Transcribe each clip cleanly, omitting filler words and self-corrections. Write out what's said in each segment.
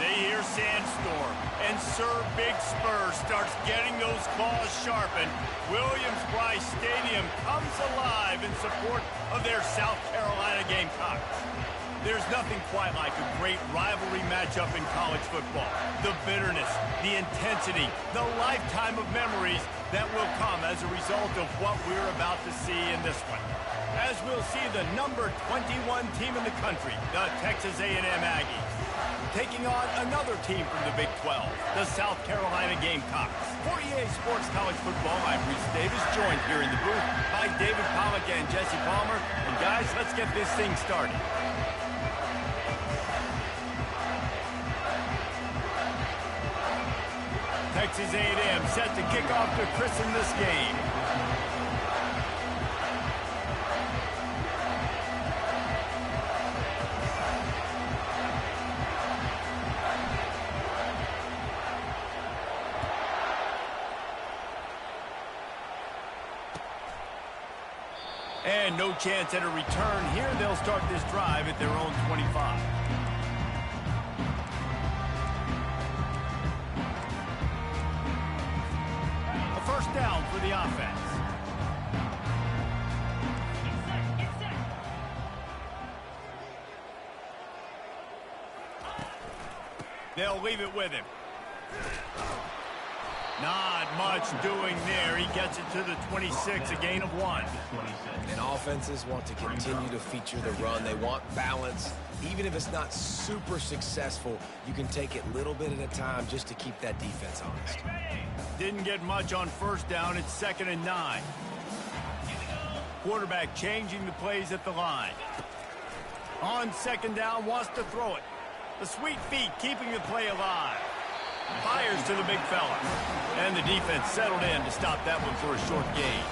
they hear Sandstorm, and Sir Big Spur starts getting those claws sharpened, Williams-Brice Stadium comes alive in support of their South Carolina Gamecocks. There's nothing quite like a great rivalry matchup in college football. The bitterness, the intensity, the lifetime of memories that will come as a result of what we're about to see in this one. As we'll see the number 21 team in the country, the Texas A&M Aggies, taking on another team from the Big 12, the South Carolina Gamecocks. For EA Sports College Football, I'm Reese Davis, joined here in the booth by David Pollack and Jesse Palmer. And guys, let's get this thing started. Texas A&M set to kick off to christen this game. And no chance at a return here. They'll start this drive at their own 25. A first down for the offense. They'll leave it with him. Not much doing there. He gets it to the 26, a gain of 1. And offenses want to continue to feature the run. They want balance. Even if it's not super successful, you can take it little bit at a time just to keep that defense honest. Didn't get much on first down. It's 2nd and 9. Quarterback changing the plays at the line. On 2nd down, wants to throw it. The sweet feet keeping the play alive. Fires to the big fella. And the defense settled in to stop that one for a short gain.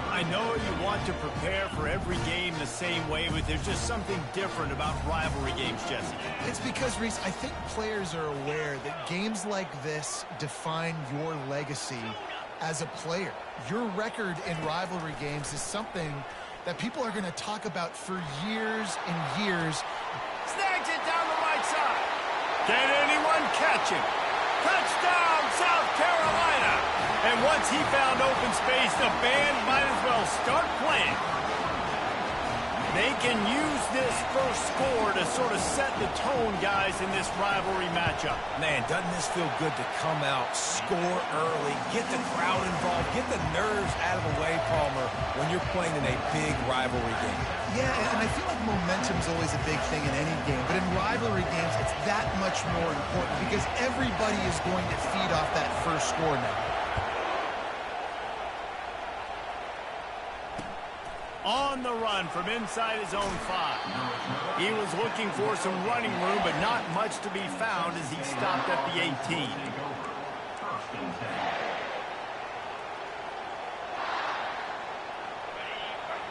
I know you want to prepare for every game the same way, but there's just something different about rivalry games, Jesse. It's because, Reese, I think players are aware that games like this define your legacy as a player. Your record in rivalry games is something that people are going to talk about for years and years. Snags it down the right side. Can anyone catch him? Touchdown, South Carolina! And once he found open space, the band might as well start playing. They can use this first score to sort of set the tone, guys, in this rivalry matchup. Man, doesn't this feel good to come out, score early, get the crowd involved, get the nerves out of the way, Palmer, when you're playing in a big rivalry game. Yeah, and I feel like momentum's always a big thing in any game, but in rivalry games, it's that much more important because everybody is going to feed off that first score now. On the run from inside his own 5. He was looking for some running room, but not much to be found as he stopped at the 18.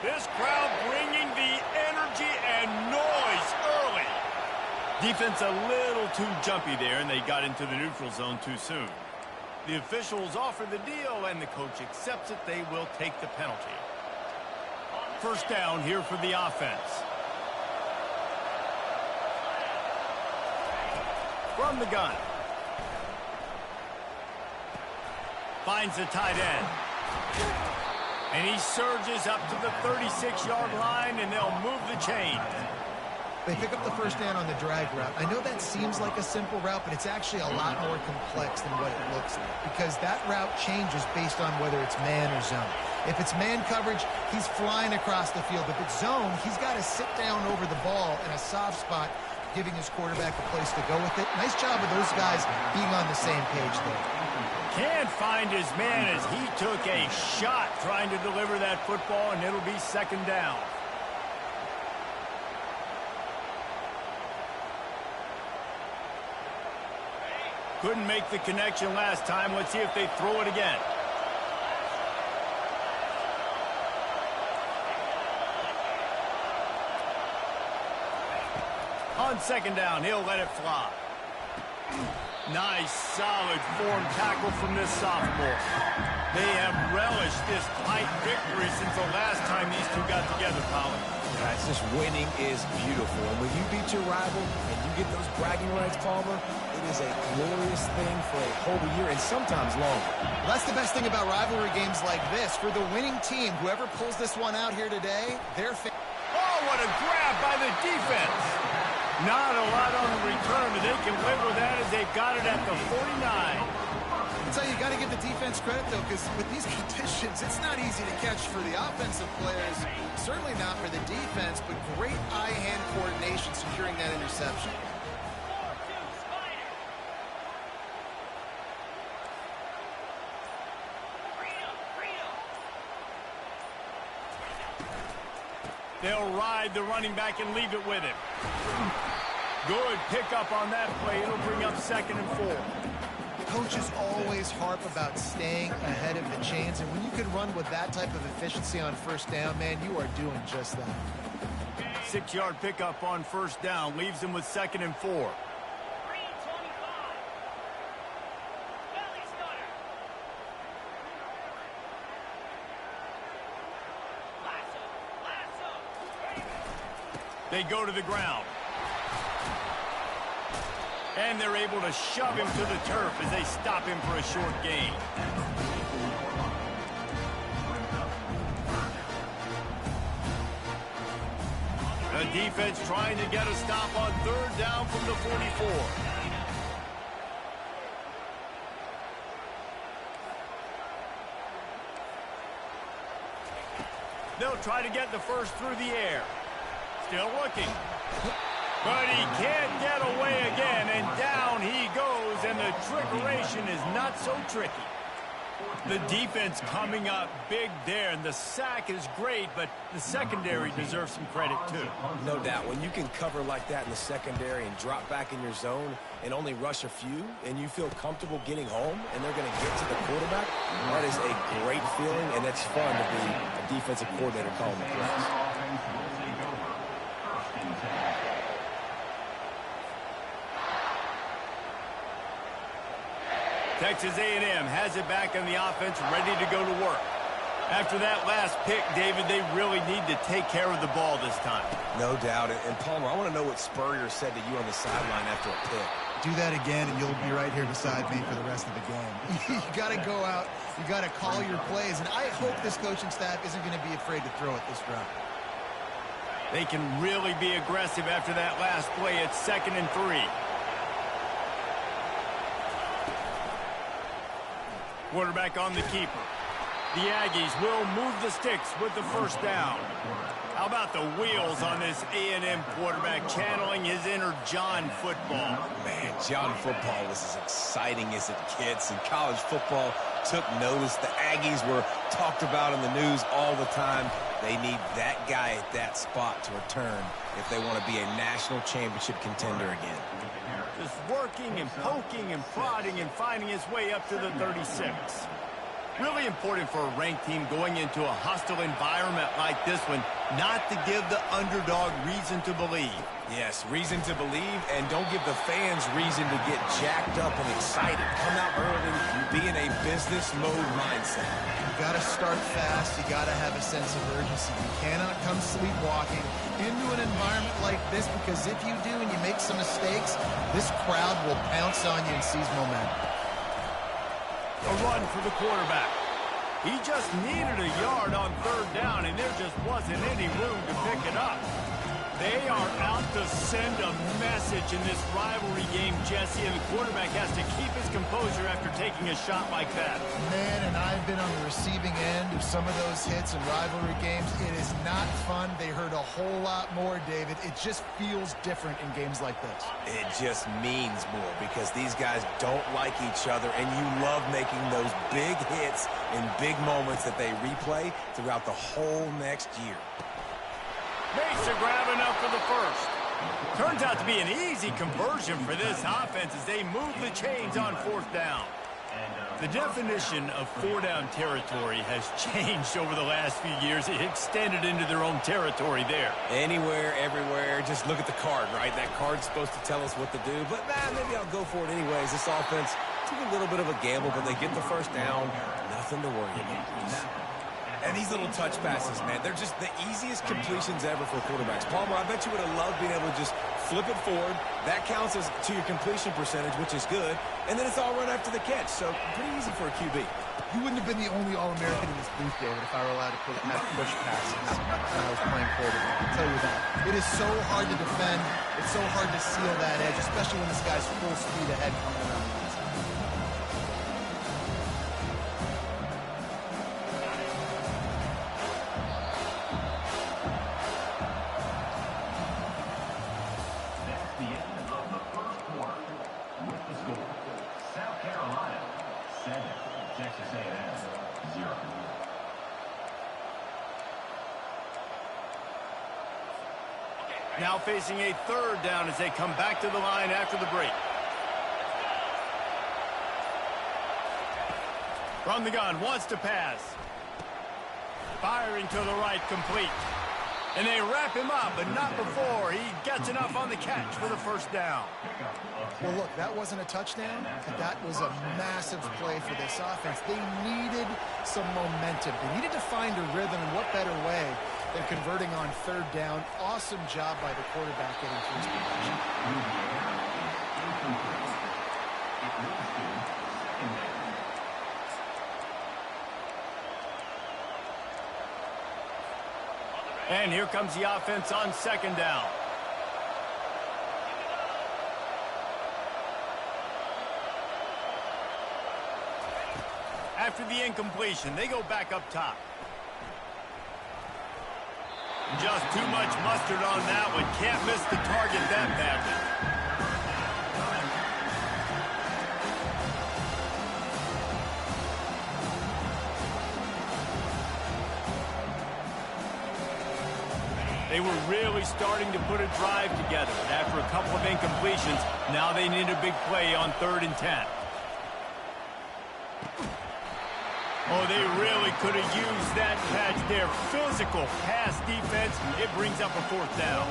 This crowd bringing the energy and noise early. Defense a little too jumpy there, and they got into the neutral zone too soon. The officials offer the deal, and the coach accepts it. They will take the penalty. First down here for the offense. From the gun. Finds the tight end. And he surges up to the 36-yard line, and they'll move the chain. They pick up the first down on the drag route. I know that seems like a simple route, but it's actually a lot more complex than what it looks like because that route changes based on whether it's man or zone. If it's man coverage, he's flying across the field. If it's zone, he's got to sit down over the ball in a soft spot, giving his quarterback a place to go with it. Nice job of those guys being on the same page there. Can't find his man as he took a shot trying to deliver that football, and it'll be 2nd down. Couldn't make the connection last time. Let's see if they throw it again. On 2nd down, he'll let it fly. Nice, solid form tackle from this sophomore. They have relished this tight victory since the last time these two got together, Colin. Guys, this winning is beautiful. And when you beat your rival and you get those bragging rights, Palmer, is a glorious thing for a whole year and sometimes longer. Well, that's the best thing about rivalry games like this. For the winning team, whoever pulls this one out here today, they're... Oh, what a grab by the defense. Not a lot on the return, but they can live with that as they've got it at the 49. So you got to give the defense credit, though, because with these conditions, it's not easy to catch for the offensive players. Certainly not for the defense, but great eye-hand coordination securing that interception. They'll ride the running back and leave it with him. Good pickup on that play. It'll bring up 2nd and 4. Coaches always harp about staying ahead of the chains, and when you can run with that type of efficiency on first down, man, you are doing just that. 6-yard pickup on first down leaves them with 2nd and 4. They go to the ground. And they're able to shove him to the turf as they stop him for a short gain. The defense trying to get a stop on 3rd down from the 44. They'll try to get the first through the air. Still looking. But he can't get away again, and down he goes, and the trickeration is not so tricky. The defense coming up big there, and the sack is great, but the secondary deserves some credit too. No doubt. When you can cover like that in the secondary and drop back in your zone and only rush a few, and you feel comfortable getting home, and they're going to get to the quarterback, that is a great feeling, and it's fun to be a defensive coordinator calling the plays. Texas A&M has it back on the offense, ready to go to work. After that last pick, David, they really need to take care of the ball this time. No doubt. And Palmer, I want to know what Spurrier said to you on the sideline after a pick. Do that again, and you'll be right here beside me for the rest of the game. You got to go out. You got to call your plays, and I hope this coaching staff isn't going to be afraid to throw it this route. They can really be aggressive after that last play. It's 2nd and 3. Quarterback on the keeper. The Aggies will move the sticks with the first down. How about the wheels on this A&M quarterback channeling his inner John football? Man, John football was as exciting as it gets, and college football took notice. The Aggies were talked about in the news all the time. They need that guy at that spot to return if they want to be a national championship contender again. Just working and poking and prodding and finding his way up to the 36. Really important for a ranked team going into a hostile environment like this one, not to give the underdog reason to believe. Yes, reason to believe, and don't give the fans reason to get jacked up and excited. Come out early, be in a business mode mindset. You got to start fast. You got to have a sense of urgency. You cannot come sleepwalking into an environment like this, because if you do and you make some mistakes, this crowd will pounce on you and seize momentum. A run for the quarterback. He just needed a yard on 3rd down, and there just wasn't any room to pick it up. They are out to send a message in this rivalry game, Jesse, and the quarterback has to keep his composure after taking a shot like that. Man, and I've been on the receiving end of some of those hits in rivalry games. It is not fun. They hurt a whole lot more, David. It just feels different in games like this. It just means more because these guys don't like each other, and you love making those big hits in big moments that they replay throughout the whole next year. Makes a grab enough for the first. Turns out to be an easy conversion for this offense as they move the chains on 4th down. The definition of 4-down territory has changed over the last few years. It extended into their own territory there. Anywhere, everywhere, just look at the card, right? That card's supposed to tell us what to do, but maybe I'll go for it anyways. This offense took a little bit of a gamble, but they get the first down. Nothing to worry about. And these little touch passes, man, they're just the easiest completions ever for quarterbacks. Palmer, I bet you would have loved being able to just flip it forward. That counts as to your completion percentage, which is good. And then it's all run after the catch. So pretty easy for a QB. You wouldn't have been the only All-American in this booth, David, if I were allowed to have push passes when I was playing quarterback. I'll tell you that. It is so hard to defend. It's so hard to seal that edge, especially when this guy's full speed ahead coming around the outside. Now facing a third down as they come back to the line after the break. From the gun, wants to pass. Firing to the right, complete. And they wrap him up, but not before he gets enough on the catch for the first down. Well, look, that wasn't a touchdown, but that was a massive play for this offense. They needed some momentum. They needed to find a rhythm, and what better way than converting on third down. Awesome job by the quarterback getting through his position. And here comes the offense on second down. After the incompletion, they go back up top. Just too much mustard on that one. Can't miss the target that badly. They were really starting to put a drive together. And after a couple of incompletions, now they need a big play on 3rd and 10. Oh, they really could have used that catch there. Physical pass defense. It brings up a 4th down.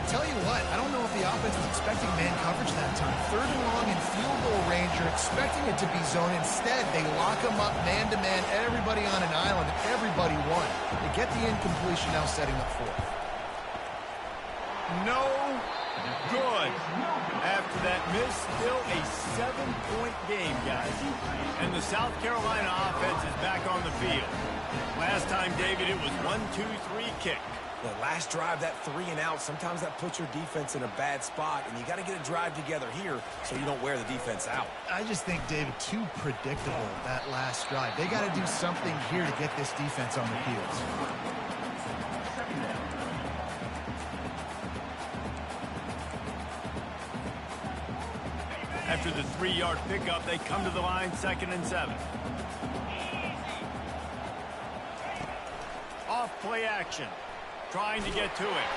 Tell you what, I don't know if the offense was expecting man coverage that time. 3rd and long in field goal range. You're expecting it to be zone. Instead, they lock them up man-to-man, everybody on an island, everybody won. They get the incompletion, now setting up 4th. No good. After that miss, still a 7-point game, guys. And the South Carolina offense is back on the field. Last time, David, it was 1-2-3 kick. The last drive, that 3 and out, sometimes that puts your defense in a bad spot, and you got to get a drive together here so you don't wear the defense out. I just think, David, too predictable, that last drive. They got to do something here to get this defense on their heels. After the 3-yard pickup, they come to the line 2nd and 7. Off play action. Trying to get to it.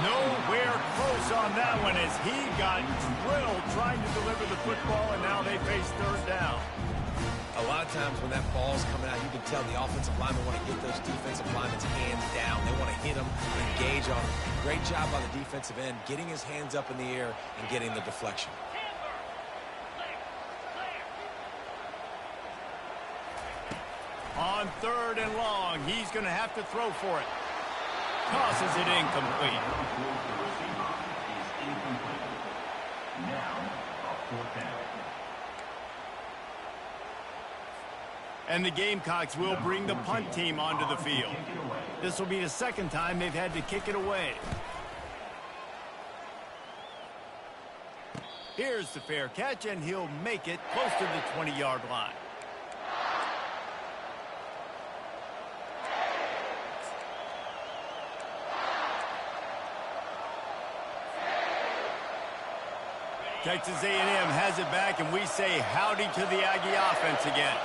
Nowhere close on that one as he got drilled trying to deliver the football, and now they face 3rd down. A lot of times when that ball's coming out, you can tell the offensive linemen want to get those defensive linemen's hands down. They want to hit them, engage on them. Great job by the defensive end, getting his hands up in the air and getting the deflection. On 3rd and long, he's going to have to throw for it. Tosses it incomplete. And the Gamecocks will bring the punt team onto the field. This will be the 2nd time they've had to kick it away. Here's the fair catch, and he'll make it close to the 20-yard line. Texas A&M has it back, and we say howdy to the Aggie offense again.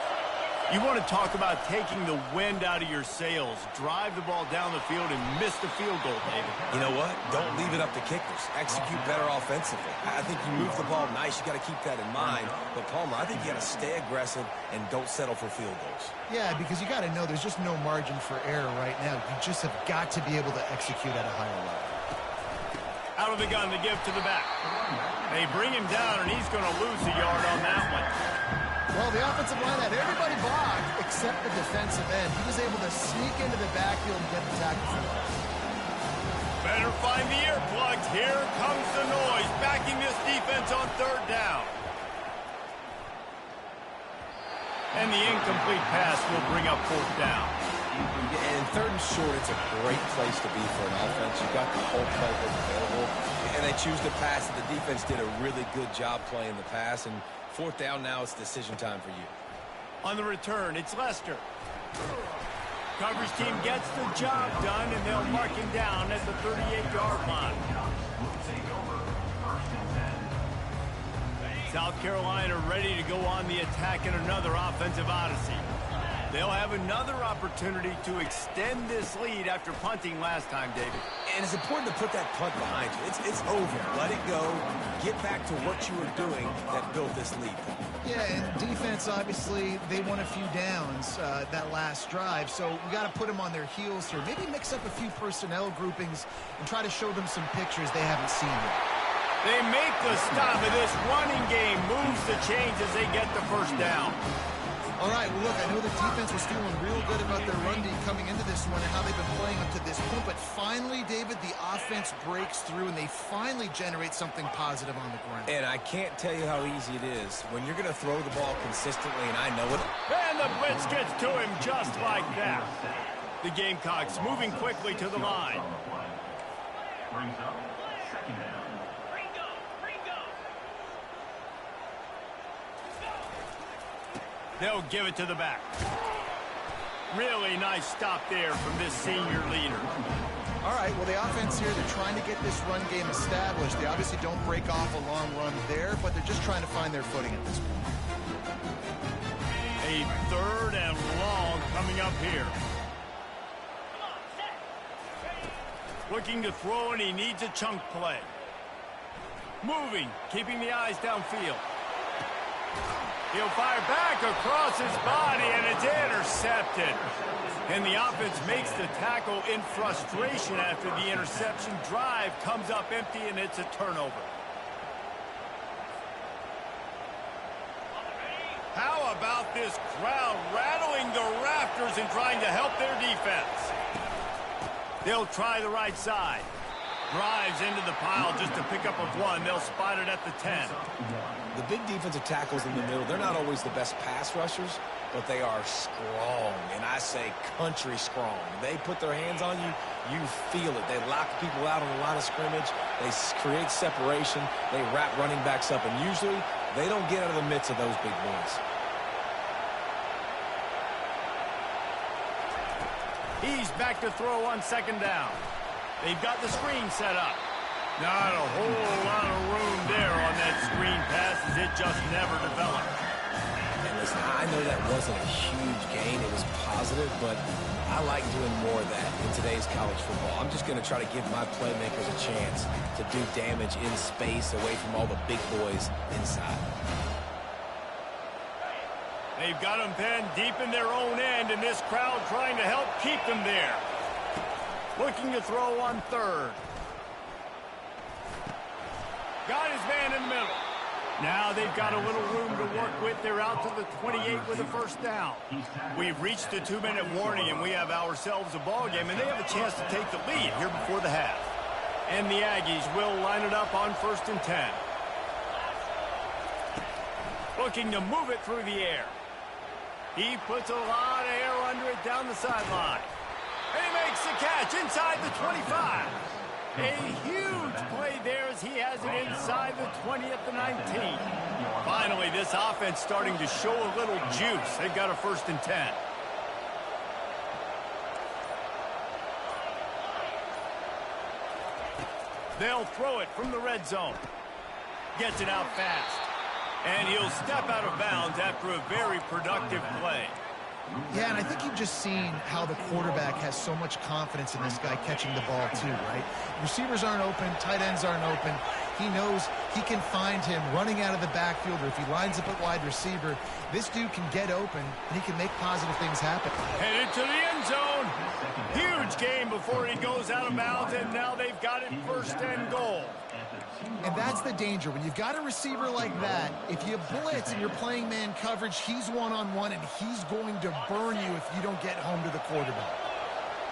You want to talk about taking the wind out of your sails. Drive the ball down the field and miss the field goal, David. You know what? Don't leave it up to kickers. Execute better offensively. I think you move the ball nice. You got to keep that in mind. But, Palmer, I think you got to stay aggressive and don't settle for field goals. Yeah, because you got to know there's just no margin for error right now. You just have got to be able to execute at a higher level. Out of the gun to give to the back. They bring him down, and he's going to lose a yard on that one. Well, the offensive line had everybody blocked except the defensive end. He was able to sneak into the backfield and get the tackle for loss. Better find the earplugs. Here comes the noise, backing this defense on third down. And the incomplete pass will bring up fourth down. And third and short, it's a great place to be for an offense. You've got the whole playbook available, and they choose to pass. And the defense did a really good job playing the pass. And fourth down now, it's decision time for you. On the return, it's Lester. Coverage team gets the job done, and they'll mark him down at the 38-yard line. South Carolina ready to go on the attack in another offensive odyssey. They'll have another opportunity to extend this lead after punting last time, David. And it's important to put that punt behind you. It's over. Let it go. Get back to what you were doing that built this lead. Yeah, and defense, obviously, they won a few downs that last drive, so we got to put them on their heels here. Maybe mix up a few personnel groupings and try to show them some pictures they haven't seen yet. They make the stop, and this running game moves the chains as they get the first down. All right, well, look, I know the defense was feeling real good about their run D coming into this one and how they've been playing up to this point, but finally, David, the offense breaks through, and they finally generate something positive on the ground. And I can't tell you how easy it is. When you're going to throw the ball consistently, and I know it. And the blitz gets to him just like that. The Gamecocks moving quickly to the line. They'll give it to the back. Really nice stop there from this senior leader. All right, well, the offense here, they're trying to get this run game established. They obviously don't break off a long run there, but they're just trying to find their footing at this point. A third and long coming up here. Looking to throw, and he needs a chunk play. Moving, keeping the eyes downfield. He'll fire back across his body, and it's intercepted. And the offense makes the tackle in frustration after the interception. Drive comes up empty, and it's a turnover. How about this crowd rattling the rafters and trying to help their defense? They'll try the right side. Drives into the pile just to pick up a one. They'll spot it at the 10. The big defensive tackles in the middle, they're not always the best pass rushers, but they are strong, and I say country strong. They put their hands on you, you feel it. They lock people out on the line of scrimmage. They create separation. They wrap running backs up, and usually they don't get out of the midst of those big boys. He's back to throw on second down. They've got the screen set up. Not a whole lot of room there on that screen pass as it just never developed. And listen, I know that wasn't a huge gain. It was positive, but I like doing more of that in today's college football. I'm just going to try to give my playmakers a chance to do damage in space away from all the big boys inside. They've got them pinned deep in their own end, and this crowd trying to help keep them there. Looking to throw on third. Got his man in the middle. Now they've got a little room to work with. They're out to the 28 with a first down. We've reached the 2-minute warning, and we have ourselves a ball game, and they have a chance to take the lead here before the half. And the Aggies will line it up on 1st and 10. Looking to move it through the air. He puts a lot of air under it down the sideline. And he makes the catch inside the 25. A huge play there as he has it inside the 20 at the 19. Finally, this offense starting to show a little juice. They've got a 1st and 10. They'll throw it from the red zone. Gets it out fast. And he'll step out of bounds after a very productive play. Yeah, and I think you've just seen how the quarterback has so much confidence in this guy catching the ball too, right? Receivers aren't open, tight ends aren't open. He knows he can find him running out of the backfield, or if he lines up at wide receiver, this dude can get open, and he can make positive things happen. Headed to the end zone. Huge gain before he goes out of bounds, and now they've got it 1st and goal. And that's the danger. When you've got a receiver like that, if you blitz and you're playing man coverage, he's one-on-one, and he's going to burn you if you don't get home to the quarterback.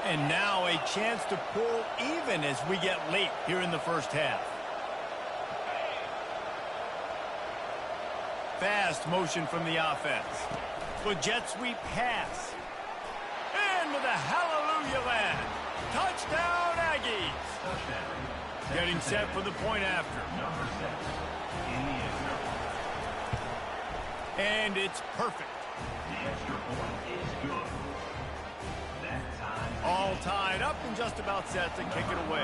And now a chance to pull even as we get late here in the 1st half. Fast motion from the offense. With jet sweep pass. Into the hallelujah land. Touchdown, Aggies. Getting set for the point after. And it's perfect. All tied up and just about set to kick it away.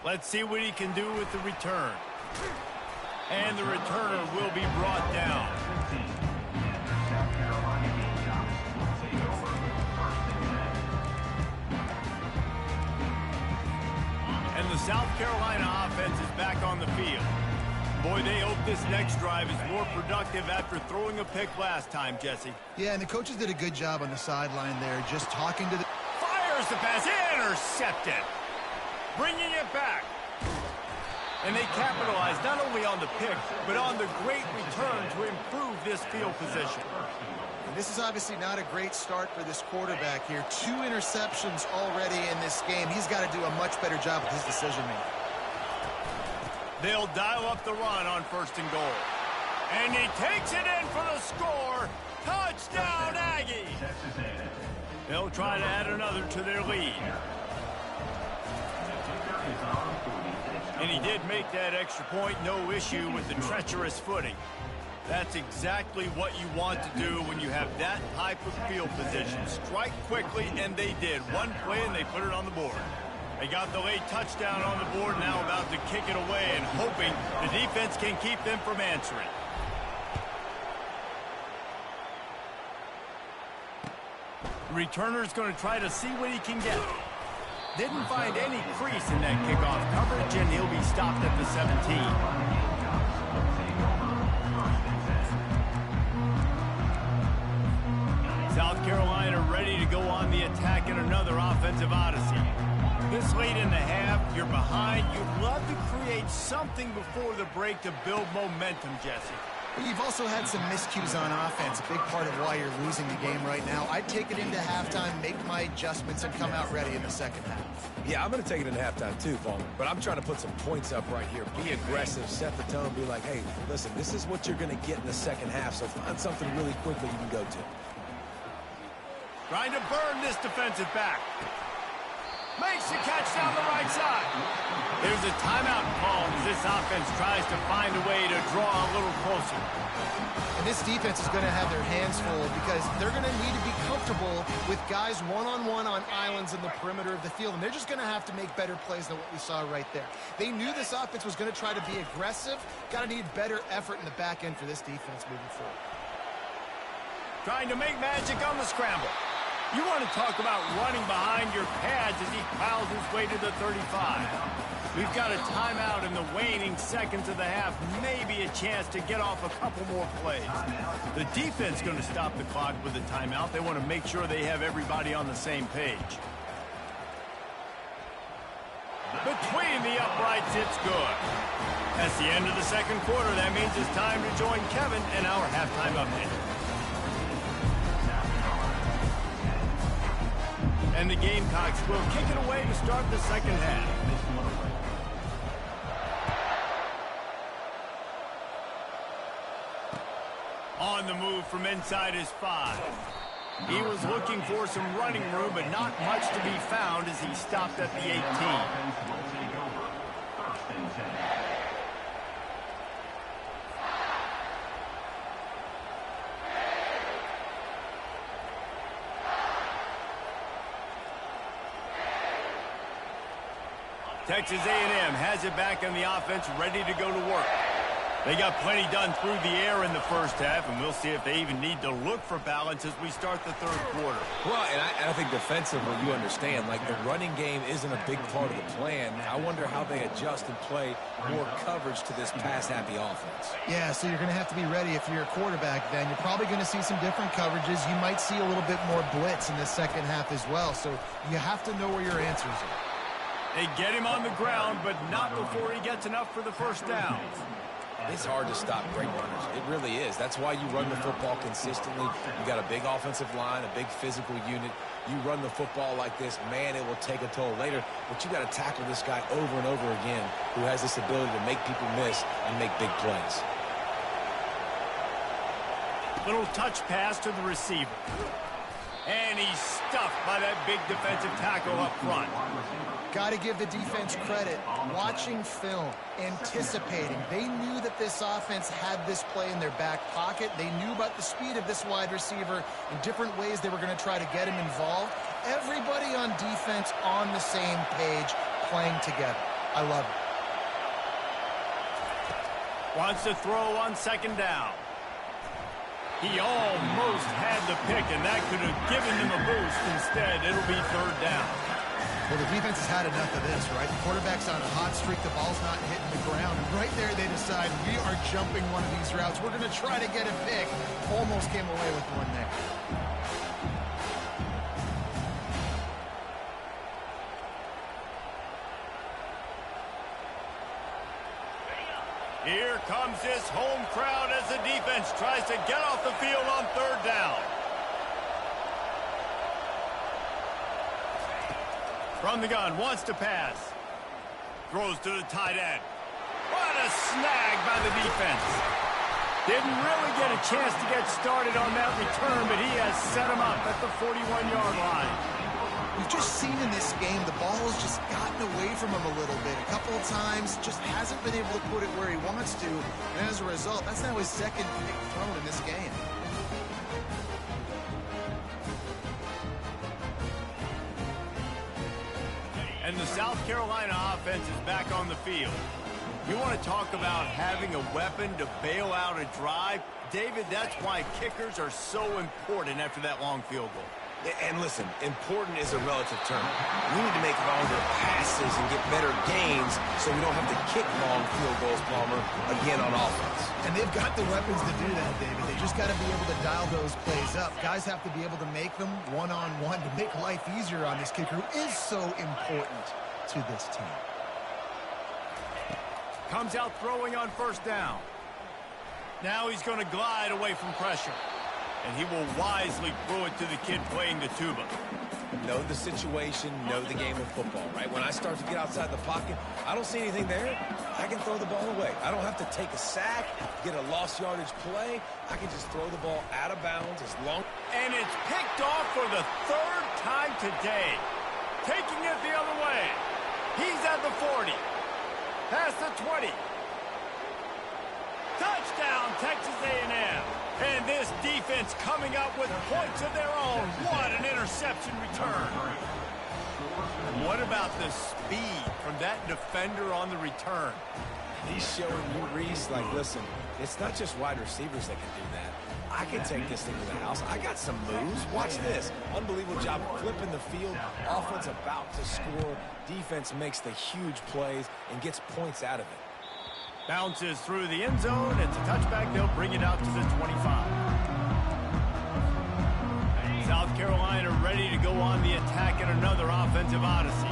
Let's see what he can do with the return. And the returner will be brought down. And the South Carolina offense is back on the field. Boy, they hope this next drive is more productive after throwing a pick last time, Jesse. Yeah, and the coaches did a good job on the sideline there, just talking to the... Fires the pass, intercepted. Bringing it back. And they capitalized not only on the pick, but on the great return to improve this field position. And this is obviously not a great start for this quarterback here. 2 interceptions already in this game. He's got to do a much better job with his decision-making. They'll dial up the run on 1st and goal. And he takes it in for the score. Touchdown, Aggies! They'll try to add another to their lead. And he did make that extra point, no issue with the treacherous footing. That's exactly what you want to do when you have that type of field position. Strike quickly, and they did. One play, and they put it on the board. They got the late touchdown on the board, now about to kick it away and hoping the defense can keep them from answering. The returner's going to try to see what he can get. Didn't find any crease in that kickoff coverage, and he'll be stopped at the 17. South Carolina ready to go on the attack in another offensive odyssey. This late in the half, you're behind. You'd love to create something before the break to build momentum, Jesse. You've also had some miscues on offense, a big part of why you're losing the game right now. I'd take it into halftime, make my adjustments, and come out ready in the 2nd half. Yeah, I'm going to take it into halftime too, Vaughn. But I'm trying to put some points up right here. Be aggressive, set the tone, be like, hey, listen, this is what you're going to get in the 2nd half, so find something really quickly you can go to. Trying to burn this defensive back. Makes the catch down the right side. There's a timeout called as this offense tries to find a way to draw a little closer. And this defense is going to have their hands full because they're going to need to be comfortable with guys one-on-one on islands in the perimeter of the field. And they're just going to have to make better plays than what we saw right there. They knew this offense was going to try to be aggressive. Got to need better effort in the back end for this defense moving forward. Trying to make magic on the scramble. You want to talk about running behind your pads as he piles his way to the 35. We've got a timeout in the waning seconds of the half. Maybe a chance to get off a couple more plays. The defense going to stop the clock with a timeout. They want to make sure they have everybody on the same page. Between the uprights, it's good. That's the end of the 2nd quarter. That means it's time to join Kevin and our halftime update. And the Gamecocks will kick it away to start the 2nd half. On the move from inside his 5. He was looking for some running room, but not much to be found as he stopped at the 18. Texas A&M has it back on the offense, ready to go to work. They got plenty done through the air in the first half, and we'll see if they even need to look for balance as we start the third quarter. Well, and I think defensively, you understand, like the running game isn't a big part of the plan. I wonder how they adjust and play more coverage to this pass-happy offense. Yeah, so you're going to have to be ready if you're a quarterback then. You're probably going to see some different coverages. You might see a little bit more blitz in the second half as well, so you have to know where your answers are. They get him on the ground, but not before he gets enough for the first down. It's hard to stop great runners. It really is. That's why you run the football consistently. You got a big offensive line, a big physical unit. You run the football like this, man, it will take a toll later. But you got to tackle this guy over and over again who has this ability to make people miss and make big plays. Little touch pass to the receiver. And he's stuffed by that big defensive tackle up front. Got to give the defense credit. Watching film, anticipating. They knew that this offense had this play in their back pocket. They knew about the speed of this wide receiver and different ways they were going to try to get him involved. Everybody on defense on the same page, playing together. I love it. Wants to throw on second down. He almost had the pick, and that could have given them a boost. Instead, it'll be third down. Well, the defense has had enough of this, right? The quarterback's on a hot streak. The ball's not hitting the ground. And right there, they decide, we are jumping one of these routes. We're going to try to get a pick. Almost came away with one there. Here comes this home crowd as the defense tries to get off the field on third down. From the gun, wants to pass. Throws to the tight end. What a snag by the defense. Didn't really get a chance to get started on that return, but he has set him up at the 41-yard line. We've just seen in this game the ball has just gotten away from him a little bit. A couple of times, just hasn't been able to put it where he wants to. And as a result, that's now his second pick thrown in this game. And the South Carolina offense is back on the field. You want to talk about having a weapon to bail out a drive? David, that's why kickers are so important after that long field goal. And listen, important is a relative term. We need to make longer passes and get better gains so we don't have to kick long field goals, Palmer, again on offense. And they've got the weapons to do that, David. They just got to be able to dial those plays up. Guys have to be able to make them one-on-one to make life easier on this kicker who is so important to this team. Comes out throwing on first down. Now he's going to glide away from pressure. And he will wisely throw it to the kid playing the tuba. Know the situation, know the game of football, right? When I start to get outside the pocket, I don't see anything there. I can throw the ball away. I don't have to take a sack, get a lost yardage play. I can just throw the ball out of bounds as long. And it's picked off for the third time today. Taking it the other way. He's at the 40. Past the 20. Touchdown, Texas A&M. And this defense coming up with points of their own. What an interception return. What about the speed from that defender on the return? He's showing you, Reese, like, listen, it's not just wide receivers that can do that. I can take this thing to the house. I got some moves. Watch this. Unbelievable job flipping the field. Offense about to score. Defense makes the huge plays and gets points out of it. Bounces through the end zone. It's a touchback. They'll bring it out to the 25. South Carolina ready to go on the attack in another offensive odyssey.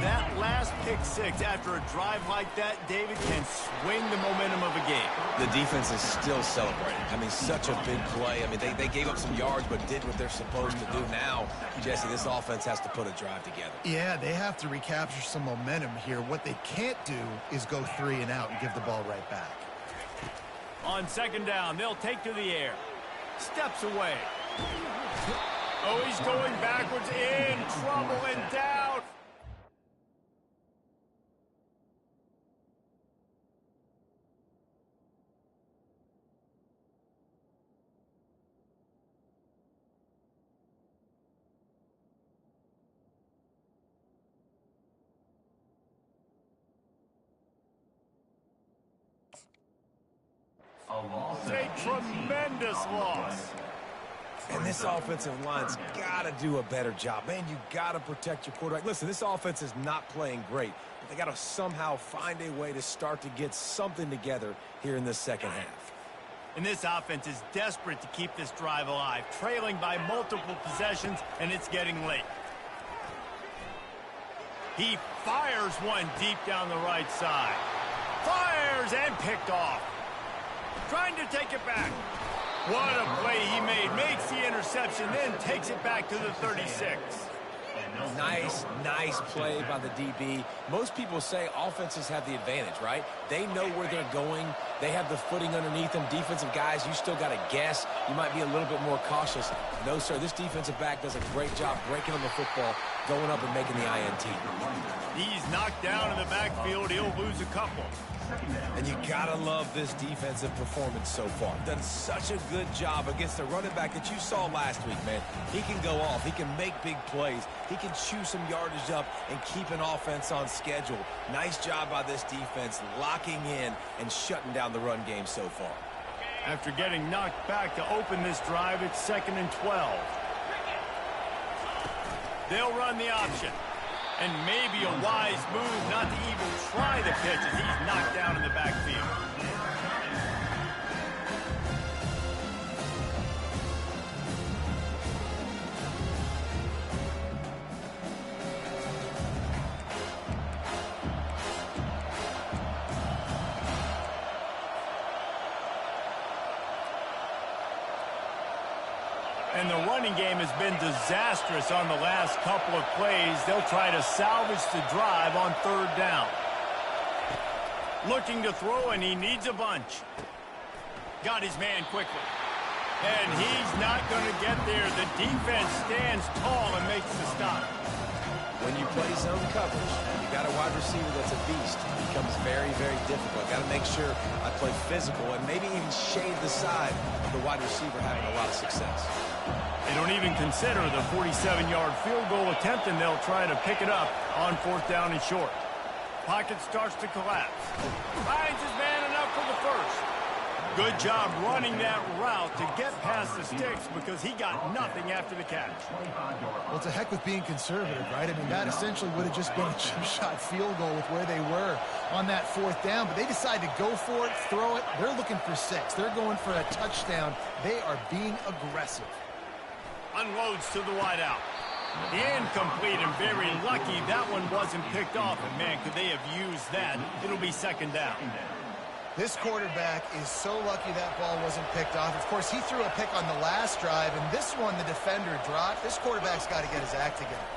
That last pick six after a drive like that, David, can swing the momentum of a game. The defense is still celebrating. I mean, such a big play. I mean, they gave up some yards but did what they're supposed to do. Now, Jesse, this offense has to put a drive together. Yeah, they have to recapture some momentum here. What they can't do is go 3 and out and give the ball right back. On second down, they'll take to the air. Steps away. Oh, he's going backwards, in trouble and down. tremendous loss. And this offensive line's got to do a better job. Man, you got to protect your quarterback. Listen, this offense is not playing great, but they got to somehow find a way to start to get something together here in this second half. And this offense is desperate to keep this drive alive, trailing by multiple possessions, and it's getting late. He fires one deep down the right side. Fires and picked off. Trying to take it back. What a play he made. Makes the interception, then takes it back to the 36. Nice play by the DB. Most people say offenses have the advantage, right? They know where they're going. They have the footing underneath them. Defensive guys, you still got to guess. You might be a little bit more cautious. No, sir, this defensive back does a great job breaking on the football, going up and making the INT. He's knocked down in the backfield. He'll lose a couple. And you gotta love this defensive performance so far. Done such a good job against the running back that you saw last week, man. He can go off. He can make big plays. He can chew some yardage up and keep an offense on schedule. Nice job by this defense locking in and shutting down the run game so far. After getting knocked back to open this drive, it's 2nd and 12. They'll run the option. And maybe a wise move not to even try the pitch as he's knocked down in the backfield. And the running game has been disastrous on the last couple of plays. They'll try to salvage the drive on 3rd down. Looking to throw, and he needs a bunch. Got his man quickly. And he's not going to get there. The defense stands tall and makes the stop. When you play zone coverage, you got a wide receiver that's a beast. It becomes very, very difficult. Got to make sure I play physical and maybe even shade the side of the wide receiver having a lot of success. They don't even consider the 47-yard field goal attempt, and they'll try to pick it up on 4th down and short. Pocket starts to collapse. Finds his man enough for the first. Good job running that route to get past the sticks because he got nothing after the catch. Well, to heck with being conservative, right? I mean, that essentially would have just been a chip-shot field goal with where they were on that 4th down, but they decided to go for it, throw it. They're looking for 6. They're going for a touchdown. They are being aggressive. Unloads to the wideout. Incomplete, and very lucky that one wasn't picked off. And, man, could they have used that? It'll be 2nd down. This quarterback is so lucky that ball wasn't picked off. Of course, he threw a pick on the last drive, and this one the defender dropped. This quarterback's got to get his act together.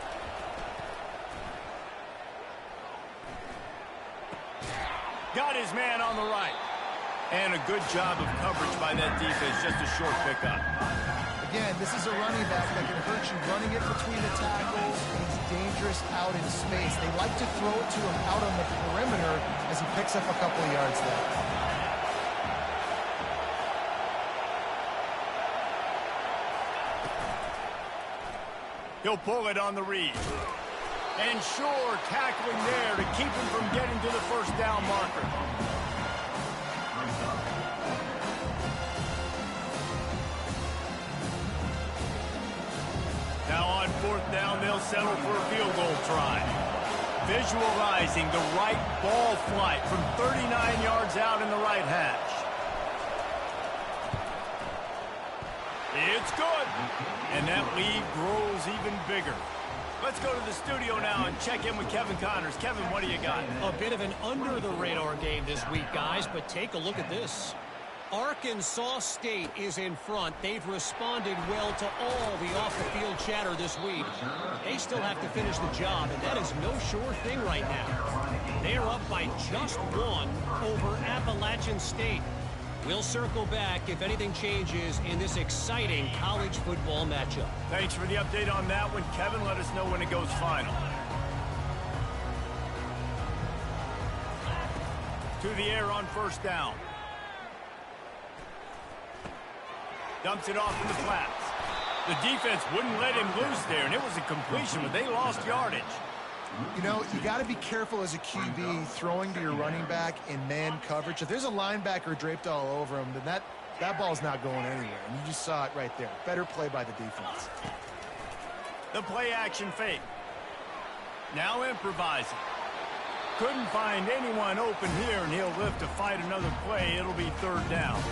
Got his man on the right. And a good job of coverage by that defense. Just a short pickup. Again, this is a running back that can hurt you running it between the tackles. He's dangerous out in space. They like to throw it to him out on the perimeter as he picks up a couple of yards there. He'll pull it on the read. And sure, tackling there to keep him from getting to the 1st down marker. Now on 4th down, they'll settle for a field goal try. Visualizing the right ball flight from 39 yards out in the right hash. It's good. And that lead grows even bigger. Let's go to the studio now and check in with Kevin Connors. Kevin, what do you got? A bit of an under-the-radar game this week, guys, but take a look at this. Arkansas State is in front. They've responded well to all the off-the-field chatter this week. They still have to finish the job, and that is no sure thing right now. They are up by just 1 over Appalachian State. We'll circle back if anything changes in this exciting college football matchup. Thanks for the update on that one, Kevin. Let us know when it goes final. To the air on 1st down. Dumps it off in the flats. The defense wouldn't let him loose there, and it was a completion, but they lost yardage. You know, you got to be careful as a QB throwing to your running back in man coverage. If there's a linebacker draped all over him, then that That ball's not going anywhere, and you just saw it right there. Better play by the defense. The play action fake. Now improvising. Couldn't find anyone open here, and he'll live to fight another play. It'll be third down.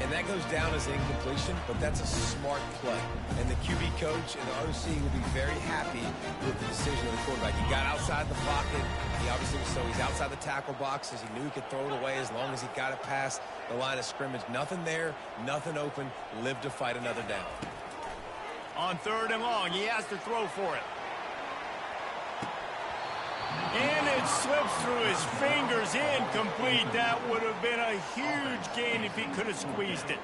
And that goes down as an incompletion, but that's a smart play. And the QB coach and the OC will be very happy with the decision of the quarterback. He got outside the pocket. He obviously, so he's outside the tackle boxes. He knew he could throw it away as long as he got it past the line of scrimmage. Nothing there, nothing open. Live to fight another down. On third and long, he has to throw for it. And it slips through his fingers, incomplete. That would have been a huge gain if he could have squeezed it.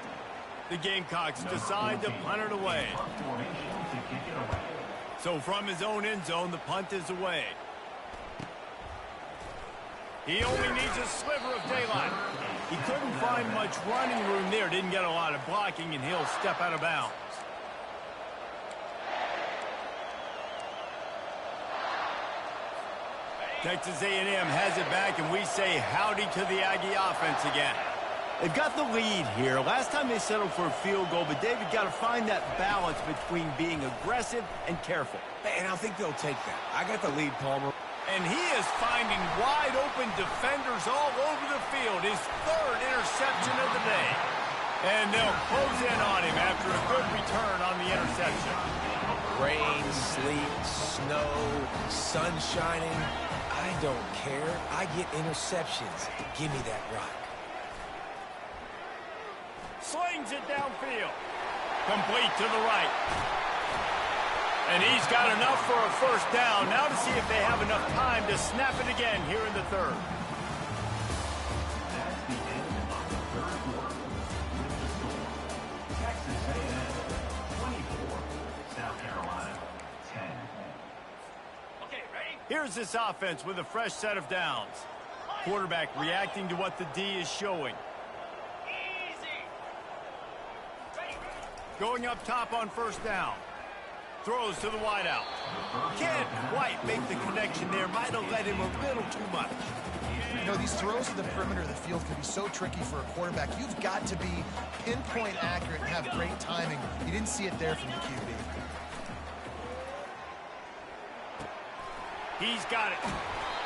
The Gamecocks decide to punt it away. So from his own end zone, the punt is away. He only needs a sliver of daylight. He couldn't find much running room there, didn't get a lot of blocking, and he'll step out of bounds. Texas A&M has it back, and we say howdy to the Aggie offense again. They've got the lead here. Last time they settled for a field goal, but David got to find that balance between being aggressive and careful. And I think they'll take that. I got the lead, Palmer. And he is finding wide open defenders all over the field. His third interception of the day. And they'll close in on him after a good return on the interception. Rain, sleet, snow, sun shining. I don't care. I get interceptions. Give me that rock. Slings it downfield. Complete to the right. And he's got enough for a first down. Now to see if they have enough time to snap it again here in the third. Here's this offense with a fresh set of downs. Quarterback reacting to what the D is showing. Going up top on first down. Throws to the wideout. Can't quite make the connection there. Might have led him a little too much. You know, these throws to the perimeter of the field can be so tricky for a quarterback. You've got to be pinpoint accurate and have great timing. You didn't see it there from the QB. He's got it.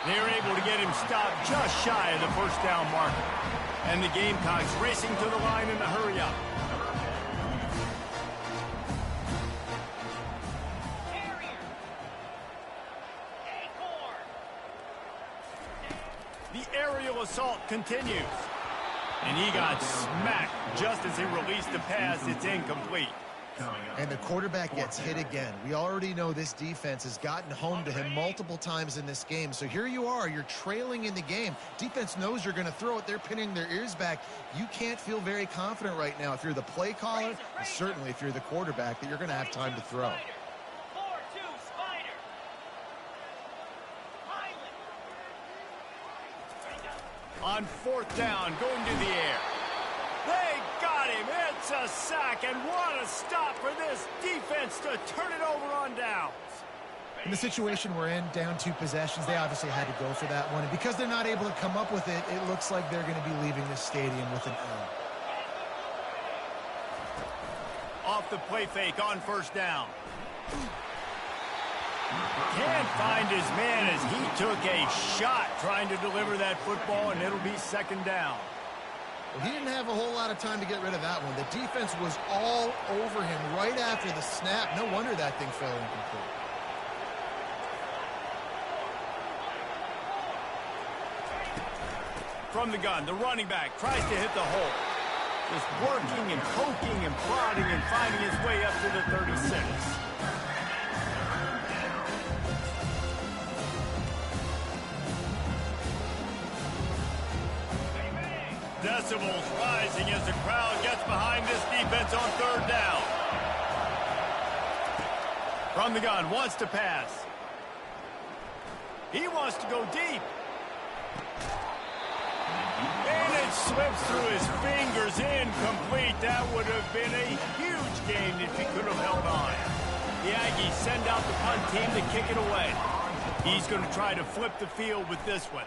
They're able to get him stopped just shy of the first down marker. And the Gamecocks racing to the line in a hurry up. The aerial assault continues. And he got smacked just as he released the pass. It's incomplete. And the quarterback gets hit again. We already know this defense has gotten home to him multiple times in this game. So here you are, you're trailing in the game. Defense knows you're going to throw it. They're pinning their ears back. You can't feel very confident right now if you're the play caller, and certainly if you're the quarterback, that you're going to have time to throw. On fourth down, going to the air. They got him. It's a sack, and what a stop for this defense to turn it over on downs. In the situation we're in, down 2 possessions, they obviously had to go for that one. And because they're not able to come up with it, it looks like they're going to be leaving this stadium with an L. Off the play fake on first down. Can't find his man as he took a shot trying to deliver that football, and it'll be second down. Well, he didn't have a whole lot of time to get rid of that one. The defense was all over him right after the snap. No wonder that thing fell incomplete. From the gun, the running back tries to hit the hole. Just working and poking and prodding and finding his way up to the 36. Decibels rising as the crowd gets behind this defense on third down. From the gun, wants to pass. He wants to go deep. And it slips through his fingers, incomplete. That would have been a huge gain if he could have held on. The Aggies send out the punt team to kick it away. He's going to try to flip the field with this one.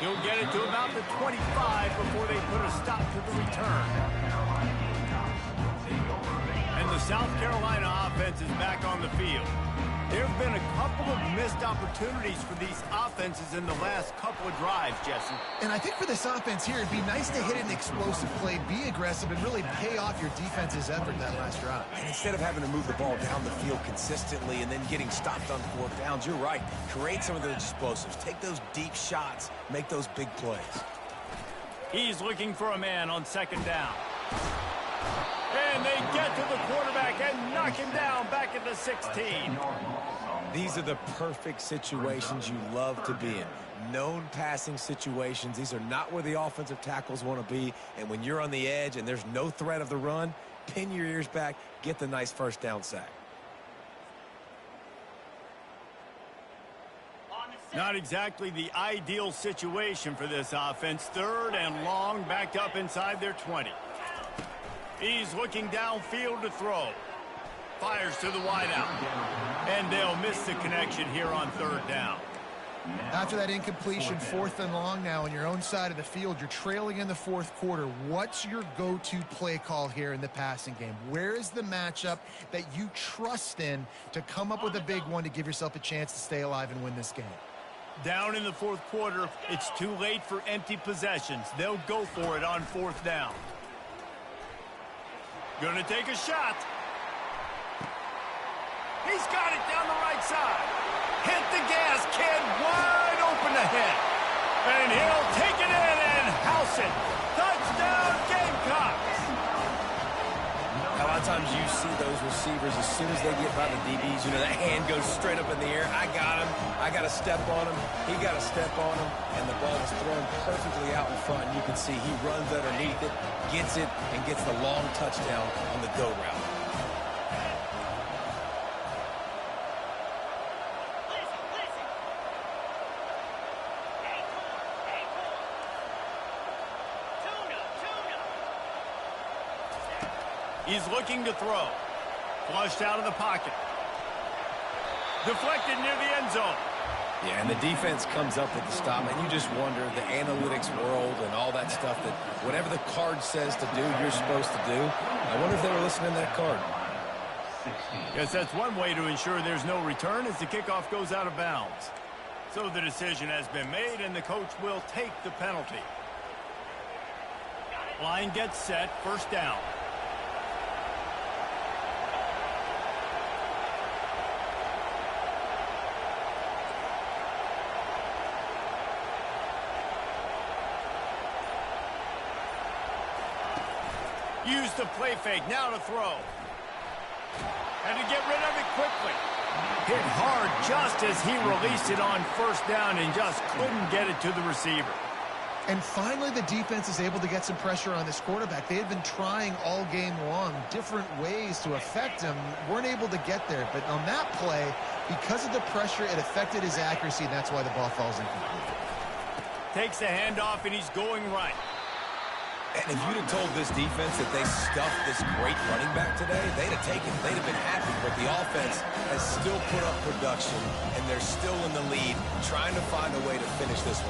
He'll get it to about the 25 before they put a stop to the return. And the South Carolina offense is back on the field. There have been a couple of missed opportunities for these offenses in the last couple of drives, Jesse. And I think for this offense here, it'd be nice to hit an explosive play, be aggressive, and really pay off your defense's effort that last drive. And instead of having to move the ball down the field consistently and then getting stopped on 4th downs, you're right. Create some of those explosives. Take those deep shots. Make those big plays. He's looking for a man on 2nd down. And they get to the quarterback and knock him down back at the 16. These are the perfect situations you love to be in. Known passing situations. These are not where the offensive tackles want to be. And when you're on the edge and there's no threat of the run, pin your ears back, get the nice 1st down sack. Not exactly the ideal situation for this offense. 3rd and long, backed up inside their 20. He's looking downfield to throw. Fires to the wideout. And they'll miss the connection here on 3rd down. After that incompletion, 4th and long now on your own side of the field, you're trailing in the 4th quarter. What's your go-to play call here in the passing game? Where is the matchup that you trust in to come up with a big one to give yourself a chance to stay alive and win this game? Down in the 4th quarter, it's too late for empty possessions. They'll go for it on 4th down. Gonna take a shot. He's got it down the right side. Hit the gas, kid. Wide open ahead. And he'll take it in and house it. Touchdown, Gamecocks. A lot of times you see those receivers, as soon as they get by the DBs, you know, that hand goes straight up in the air. I got him. I got to step on him. He got to step on him. And the ball is thrown perfectly out in front. And you can see he runs underneath it, gets it, and gets the long touchdown on the go route. He's looking to throw. Flushed out of the pocket. Deflected near the end zone. Yeah, and the defense comes up with the stop, and you just wonder, the analytics world and all that stuff, that whatever the card says to do, you're supposed to do. I wonder if they were listening to that card. Yes, that's one way to ensure there's no return as the kickoff goes out of bounds. So the decision has been made, and the coach will take the penalty. Line gets set, 1st down. Use the play fake, now to throw. And to get rid of it quickly. Hit hard just as he released it on 1st down and just couldn't get it to the receiver. And finally, the defense is able to get some pressure on this quarterback. They had been trying all game long different ways to affect him. Weren't able to get there. But on that play, because of the pressure, it affected his accuracy, and that's why the ball falls incomplete. Takes the handoff, and he's going right. And if you'd have told this defense that they stuffed this great running back today, they'd have taken it. They'd have been happy. But the offense has still put up production, and they're still in the lead, trying to find a way to finish this one.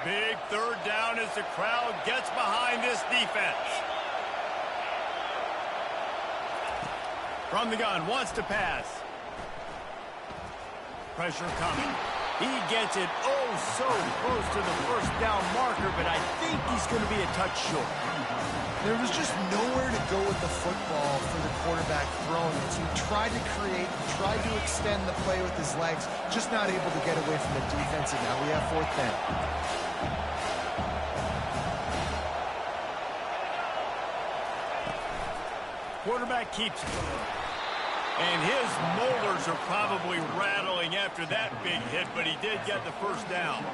Big 3rd down as the crowd gets behind this defense. From the gun, wants to pass. Pressure coming. He gets it so close to the 1st down marker, but I think he's going to be a touch short. There was just nowhere to go with the football for the quarterback throwing it. So he tried to create, tried to extend the play with his legs, just not able to get away from the defense, and now we have 4th down. Quarterback keeps it. And his molars are probably rattling after that big hit, but he did get the 1st down.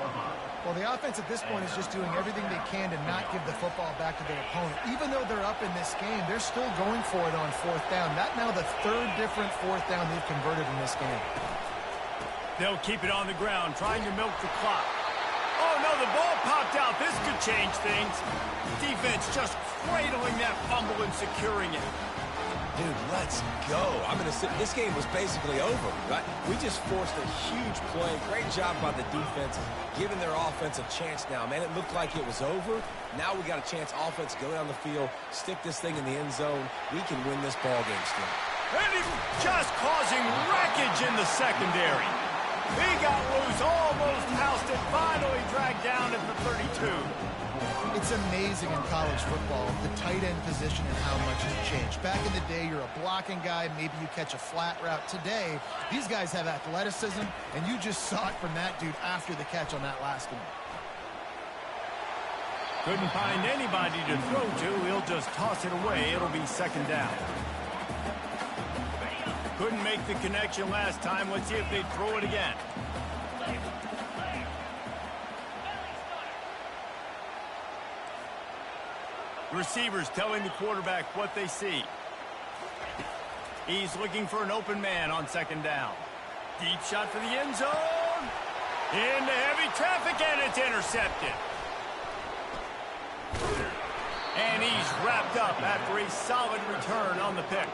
Well, the offense at this point is just doing everything they can to not give the football back to their opponent. Even though they're up in this game, they're still going for it on 4th down. That now the 3rd different 4th down they've converted in this game. They'll keep it on the ground, trying to milk the clock. Oh, no, the ball popped out. This could change things. Defense just cradling that fumble and securing it. Dude, let's go. I'm going to say this game was basically over, right? We just forced a huge play. Great job by the defense, giving their offense a chance now. Man, it looked like it was over. Now we got a chance. Offense, go down the field, stick this thing in the end zone. We can win this ball game still. And he's just causing wreckage in the secondary. He got loose, almost housed it, finally dragged down at the 32. It's amazing in college football, the tight end position and how much has changed. Back in the day, you're a blocking guy, maybe you catch a flat route. Today, these guys have athleticism, and you just saw it from that dude after the catch on that last one. Couldn't find anybody to throw to. He'll just toss it away. It'll be second down. Couldn't make the connection last time. Let's see if they throw it again. Receivers telling the quarterback what they see. He's looking for an open man on second down. Deep shot for the end zone. Into heavy traffic, and it's intercepted. And he's wrapped up after a solid return on the pick.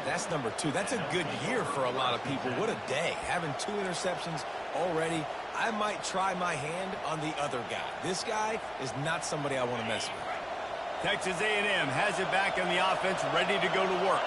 That's number 2. That's a good year for a lot of people. What a day. Having 2 interceptions already. I might try my hand on the other guy. This guy is not somebody I want to mess with. Texas A&M has it back on the offense, ready to go to work.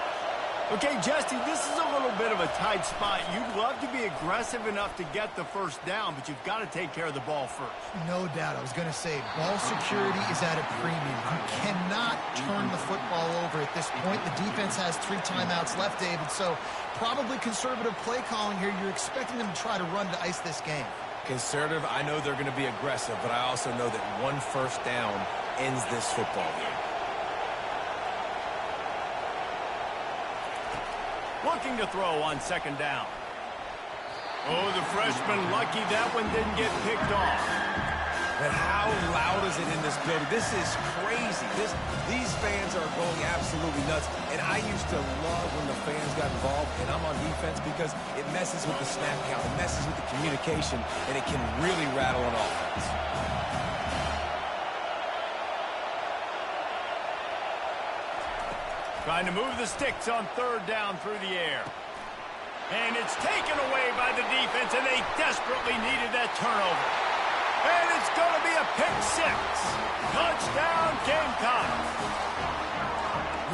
Okay, Jesse, this is a little bit of a tight spot. You'd love to be aggressive enough to get the first down, but you've got to take care of the ball first. No doubt. I was going to say, ball security is at a premium. You cannot turn the football over at this point. The defense has 3 timeouts left, David, so probably conservative play calling here. You're expecting them to try to run to ice this game. Conservative, I know they're going to be aggressive, but I also know that 1 first down ends this football game. Looking to throw on second down. Oh, the freshman lucky that one didn't get picked off. But how loud is it in this building? This is crazy. These fans are going absolutely nuts. And I used to love when the fans got involved, and I'm on defense because it messes with the snap count, it messes with the communication, and it can really rattle an offense. Trying to move the sticks on third down through the air. And it's taken away by the defense, and they desperately needed that turnover. And it's going to be a pick 6. Touchdown, Gamecocks.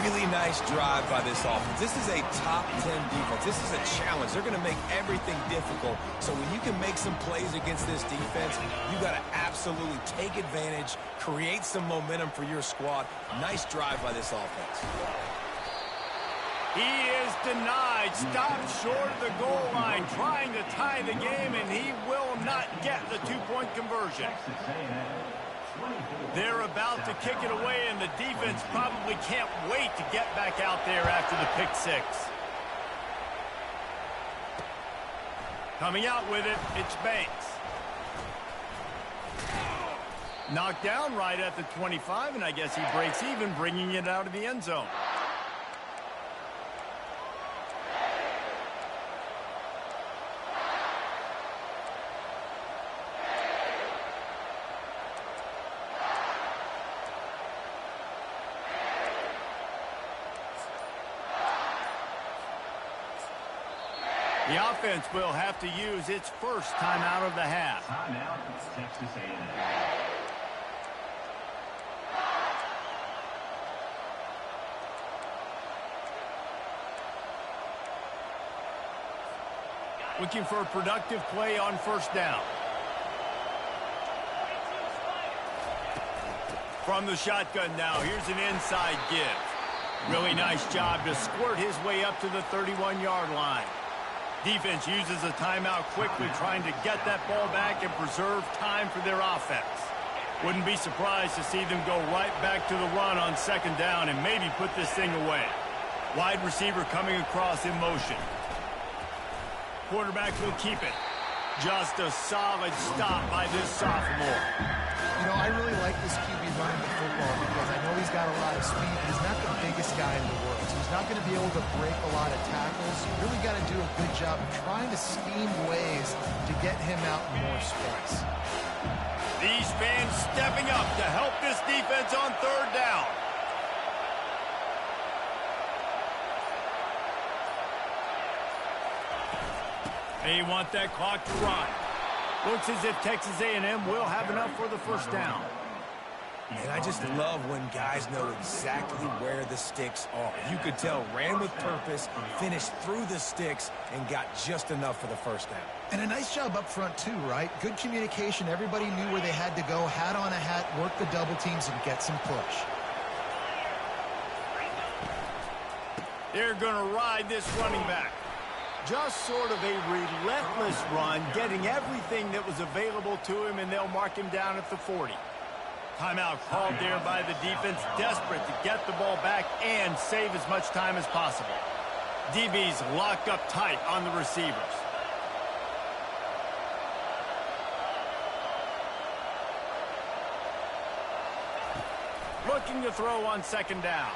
Really nice drive by this offense. This is a top 10 defense. This is a challenge. They're going to make everything difficult. So when you can make some plays against this defense, you got to absolutely take advantage, create some momentum for your squad. Nice drive by this offense. He is denied, stopped short of the goal line, trying to tie the game, and he will not get the 2-point conversion. They're about to kick it away, and the defense probably can't wait to get back out there after the pick 6. Coming out with it, it's Banks. Knocked down right at the 25, and I guess he breaks even, bringing it out of the end zone. The offense will have to use its first timeout of the half. Timeout, Texas A&M. Looking for a productive play on first down. From the shotgun now, here's an inside give. Really nice job to squirt his way up to the 31-yard line. Defense uses a timeout quickly, trying to get that ball back and preserve time for their offense. Wouldn't be surprised to see them go right back to the run on second down and maybe put this thing away. Wide receiver coming across in motion. Quarterback will keep it. Just a solid stop by this sophomore. You know, I really like this QB running the football because I know he's got a lot of speed. He's not the biggest guy in the world. So he's not going to be able to break a lot of tackles. You really got to do a good job of trying to scheme ways to get him out in more space. These fans stepping up to help this defense on third down. They want that clock to run. Looks as if Texas A&M will have enough for the first down. And I just love when guys know exactly where the sticks are. You could tell ran with purpose, finished through the sticks, and got just enough for the first down. And a nice job up front, too, right? Good communication. Everybody knew where they had to go, hat on a hat, work the double teams, and get some push. They're going to ride this running back. Just sort of a relentless run, getting everything that was available to him, and they'll mark him down at the 40. Timeout called there by the defense, desperate to get the ball back and save as much time as possible. DB's locked up tight on the receivers. Looking to throw on second down.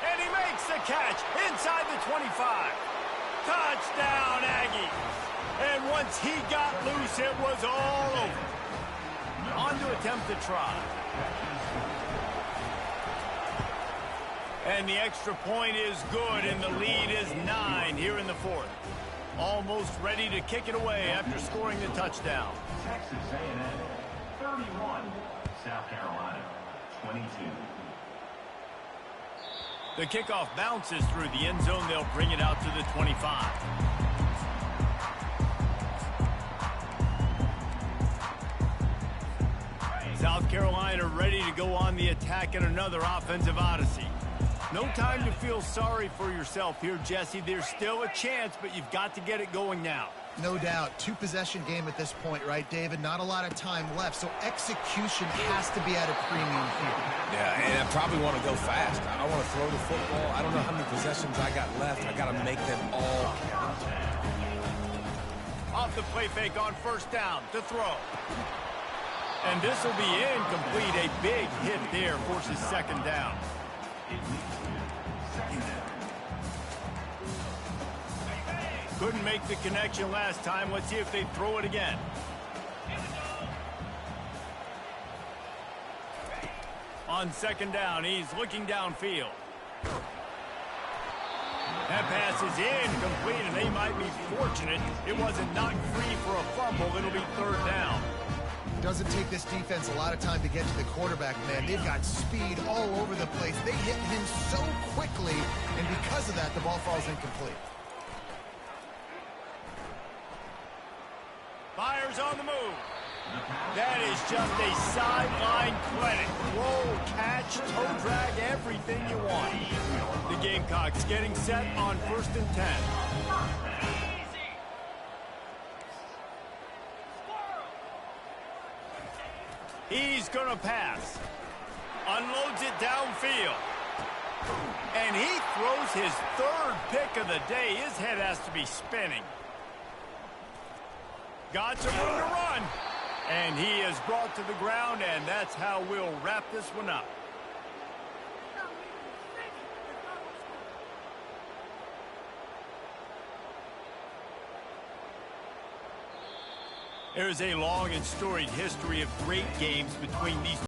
And he makes the catch inside the 25. Touchdown, Aggies. And once he got loose, it was all over. On to attempt the try. And the extra point is good, and the lead is 9 here in the fourth. Almost ready to kick it away after scoring the touchdown. Texas A&M 31, South Carolina 22. The kickoff bounces through the end zone. They'll bring it out to the 25. South Carolina ready to go on the attack in another offensive odyssey. No time to feel sorry for yourself here, Jesse. There's still a chance, but you've got to get it going now. No doubt. Two-possession game at this point, right, David? Not a lot of time left, so execution has to be at a premium here. Yeah, and I probably want to go fast. I want to throw the football. I don't know how many possessions I got left. I got to make them all count. Off the play fake on first down to throw. And this will be incomplete. A big hit there forces second down. Couldn't make the connection last time. Let's see if they throw it again. On second down, he's looking downfield. That pass is incomplete, and they might be fortunate it wasn't knocked free for a fumble. It'll be third down. Doesn't take this defense a lot of time to get to the quarterback, man. They've got speed all over the place. They hit him so quickly, and because of that, the ball falls incomplete. Fires on the move. That is just a sideline clinic. Roll, catch, toe drag, everything you want. The Gamecocks getting set on 1st and 10. He's going to pass. Unloads it downfield. And he throws his third pick of the day. His head has to be spinning. Got some room to run. And he is brought to the ground, and that's how we'll wrap this one up. There is a long and storied history of great games between these